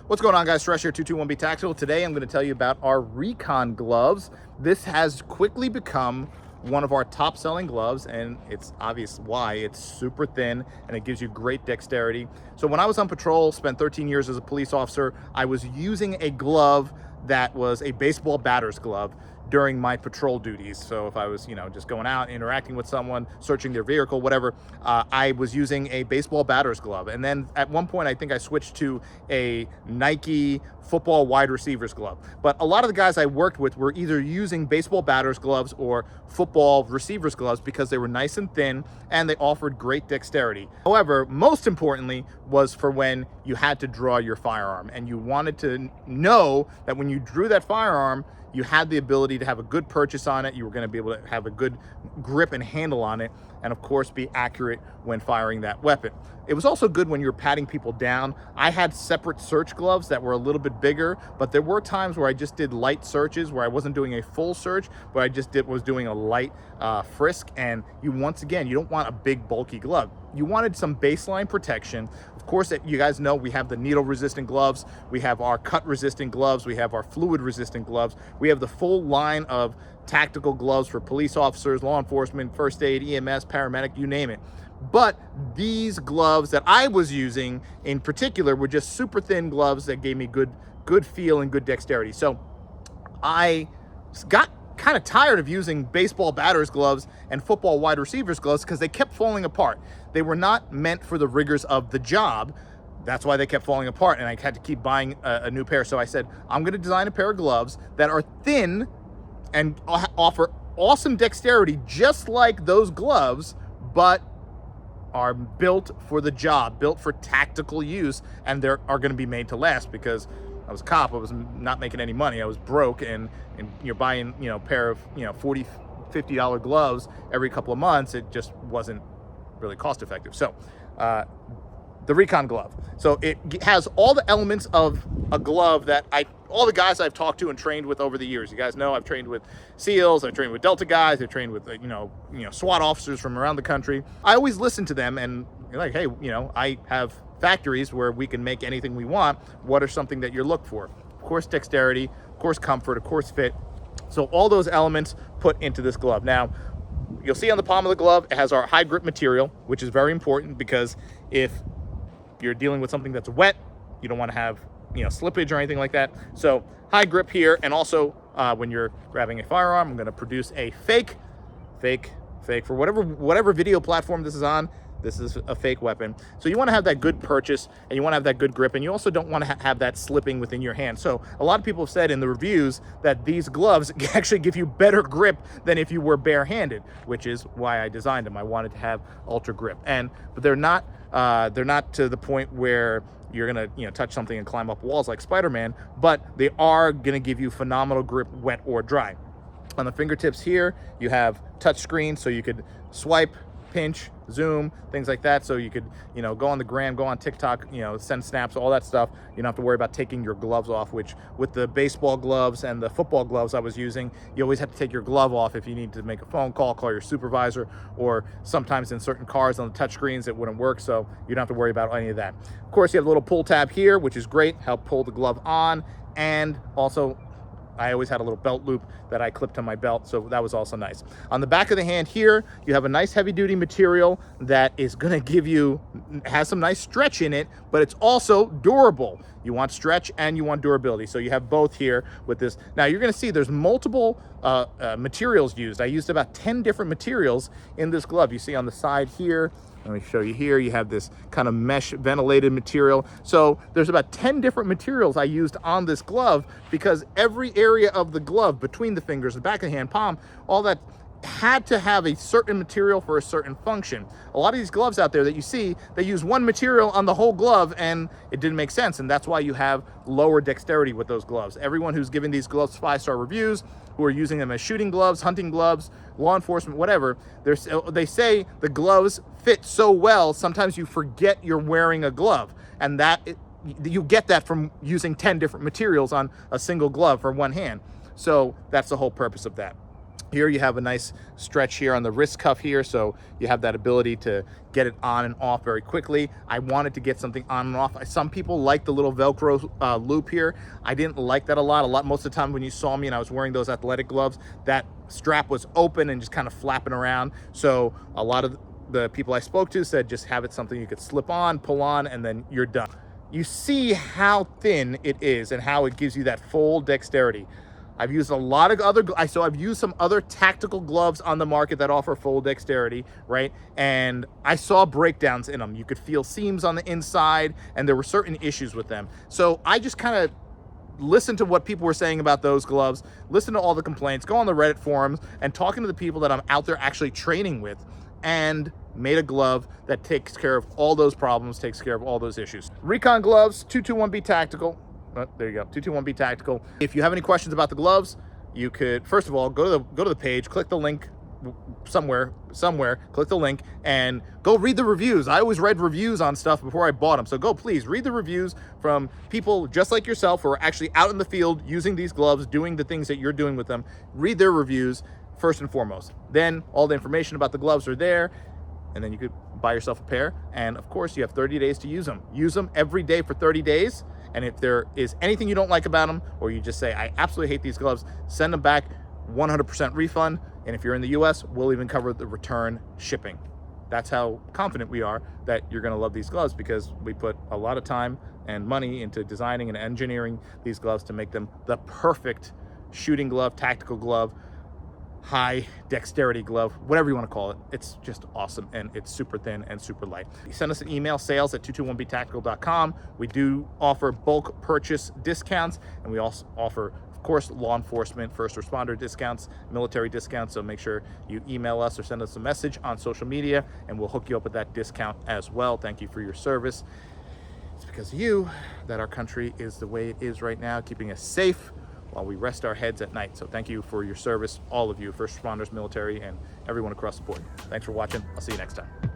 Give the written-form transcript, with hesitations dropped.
What's going on, guys? Suresh here, 221B Tactical. Today I'm going to tell you about our Recon gloves. This has quickly become one of our top selling gloves, and it's obvious why. It's super thin and it gives you great dexterity. So when I was on patrol, spent 13 years as a police officer, I was using a glove that was a baseball batter's glove during my patrol duties. So if I was, just going out, interacting with someone, searching their vehicle, whatever, I was using a baseball batter's glove. And then at one point, I think I switched to a Nike football wide receiver's glove. But a lot of the guys I worked with were either using baseball batter's gloves or football receiver's gloves because they were nice and thin and they offered great dexterity. However, most importantly was for when you had to draw your firearm and you wanted to know that when you drew that firearm, you had the ability to have a good purchase on it. You were going to be able to have a good grip and handle on it, and of course be accurate when firing that weapon. It was also good when you were patting people down. I had separate search gloves that were a little bit bigger, but there were times where I just did light searches where I wasn't doing a full search, but I just was doing a light frisk. And once again, you don't want a big bulky glove. You wanted some baseline protection. Of course, you guys know we have the needle resistant gloves, we have our cut resistant gloves, we have our fluid resistant gloves, we have the full line of tactical gloves for police officers, law enforcement, first aid, EMS, paramedic, you name it. But these gloves that I was using in particular were just super thin gloves that gave me good feel and good dexterity. So I got kind of tired of using baseball batter's gloves and football wide receivers gloves because they kept falling apart. They were not meant for the rigors of the job. That's why they kept falling apart, and I had to keep buying a new pair. So I said, I'm going to design a pair of gloves that are thin and offer awesome dexterity just like those gloves, but are built for the job, built for tactical use, and they are going to be made to last because I was a cop. I was not making any money. I was broke, and you're buying, a pair of, $40, $50 gloves every couple of months. It just wasn't really cost effective. So, the Recon glove. So it has all the elements of a glove that all the guys I've talked to and trained with over the years. You guys know I've trained with SEALs, I've trained with Delta guys, I've trained with, SWAT officers from around the country. I always listen to them and you're like, hey, I have factories where we can make anything we want. What are something that you're looking for? Of course, dexterity, of course, comfort, of course, fit. So all those elements put into this glove. Now, you'll see on the palm of the glove, it has our high grip material, which is very important because if you're dealing with something that's wet, you don't want to have, slippage or anything like that. So high grip here. And also when you're grabbing a firearm, I'm going to produce a fake for whatever video platform this is on. This is a fake weapon. So you want to have that good purchase and you want to have that good grip, and you also don't want to have that slipping within your hand. So a lot of people have said in the reviews that these gloves actually give you better grip than if you were barehanded, which is why I designed them. I wanted to have ultra grip, but they're not to the point where you're gonna touch something and climb up walls like Spider-Man, but they are gonna give you phenomenal grip, wet or dry. On the fingertips here, you have touch screen, so you could swipe, pinch, zoom, things like that. So you could, go on the gram, go on TikTok, send snaps, all that stuff. You don't have to worry about taking your gloves off, which with the baseball gloves and the football gloves I was using, you always have to take your glove off if you need to make a phone call your supervisor, or sometimes in certain cars on the touch screens it wouldn't work, so you don't have to worry about any of that. Of course, you have a little pull tab here, which is great, help pull the glove on, and also I always had a little belt loop that I clipped on my belt, so that was also nice. On the back of the hand here, you have a nice heavy-duty material that is going to has some nice stretch in it, but it's also durable. You want stretch and you want durability, so you have both here with this. Now you're going to see there's multiple materials used. I used about 10 different materials in this glove. You see on the side here, let me show you here, you have this kind of mesh ventilated material. So there's about 10 different materials I used on this glove because every area of the glove, between the fingers, the back of the hand, palm, all that had to have a certain material for a certain function. A lot of these gloves out there that you see, they use one material on the whole glove and it didn't make sense, and that's why you have lower dexterity with those gloves. Everyone who's giving these gloves 5-star reviews, who are using them as shooting gloves, hunting gloves, law enforcement, whatever, they say the gloves fit so well, sometimes you forget you're wearing a glove, and you get that from using 10 different materials on a single glove for one hand. So that's the whole purpose of that. Here you have a nice stretch here on the wrist cuff here, so you have that ability to get it on and off very quickly. I wanted to get something on and off. Some people like the little Velcro loop here. I didn't like that a lot. Most of the time when you saw me and I was wearing those athletic gloves, that strap was open and just kind of flapping around. So a lot of the people I spoke to said just have it something you could slip on, pull on, and then you're done. You see how thin it is and how it gives you that full dexterity. I've used a lot of other, so I've used some other tactical gloves on the market that offer full dexterity, right? And I saw breakdowns in them. You could feel seams on the inside, and there were certain issues with them. So I just kind of listened to what people were saying about those gloves, listen to all the complaints, go on the Reddit forums, and talking to the people that I'm out there actually training with, and made a glove that takes care of all those problems, takes care of all those issues. Recon gloves, 221B Tactical. Oh, there you go, 221B Tactical. If you have any questions about the gloves, you could, first of all, go to the page, click the link somewhere, click the link, and go read the reviews. I always read reviews on stuff before I bought them, so go please read the reviews from people just like yourself who are actually out in the field using these gloves, doing the things that you're doing with them. Read their reviews first and foremost. Then all the information about the gloves are there, and then you could buy yourself a pair. And of course, you have 30 days to use them. Use them every day for 30 days. And if there is anything you don't like about them, or you just say, I absolutely hate these gloves, send them back, 100% refund. And if you're in the US, we'll even cover the return shipping. That's how confident we are that you're gonna love these gloves, because we put a lot of time and money into designing and engineering these gloves to make them the perfect shooting glove, tactical glove, high dexterity glove, whatever you want to call it. It's just awesome, and it's super thin and super light. Send us an email, sales@221btactical.com. We do offer bulk purchase discounts, and we also offer, of course, law enforcement, first responder discounts, military discounts. So make sure you email us or send us a message on social media, and we'll hook you up with that discount as well. Thank you for your service. It's because of you that our country is the way it is right now, keeping us safe while we rest our heads at night. So thank you for your service, all of you, first responders, military, and everyone across the board. Thanks for watching. I'll see you next time.